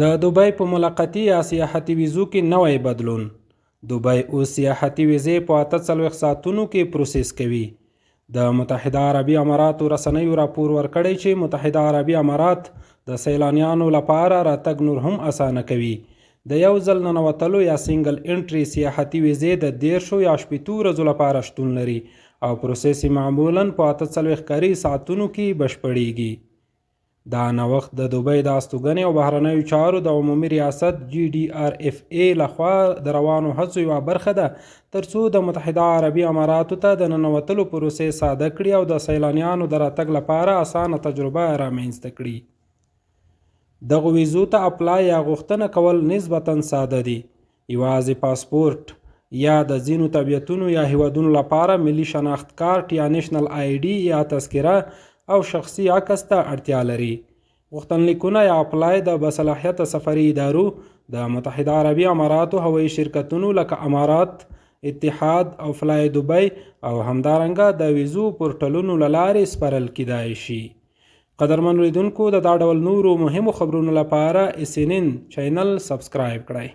د دوبۍ په موقتي یا سیاحتي ویزو کې نوی بدلون. دوبۍ اوس سیاحتي ویزې په 48 ساعتونو کې پروسس کوي. د متحده عربي اماراتو رسنیو راپور ورکړی چې متحده عربي امارات د سیلانیانو لپاره راتګ نور هم اسانه کوي. د یو ځل ننوتلو یا سنگل انټري سیاحتي ویزې د 13 یا 18 ورځو لپاره شتون لري او پروسس معمولاً په 48 کاري ساعتونو کې بشپړیږي. دا نوښت د دوبۍ د استوګنې او بهرنیو چارو د عمومي ریاست GDRFA لخوا د روانو هڅو یوه برخه ده ترڅو د متحده عربي اماراتو ته د ننوتلو پروسې ساده کړي او د سیلانیانو د راتګ لپاره اسانه تجربه رامنځته کړي. دغو ویزو ته اپلای یا غوښتنه کول نسبتاً ساده دي. یوازې پاسپورټ یا د ځینو طبیعتونو یا هیوادونو لپاره ملي شناخت کارت یا نېشنل ID یا تذکره او شخصي عکس ته اړتیا لري. غوښتنلیکونه یا اپلای د باصلاحیته سفري ادارو، د متحده عربي اماراتو هوایي شرکتونو لکه امارات، اتحاد او فلای دوبۍ او همدارنګه د ویزو پورټلونو له لارې سپارل کیدای شي. قدرمن لیدونکو د دا ډول نورو مهمو خبرونو لپاره SNN چینل سبسکرایب کړئ.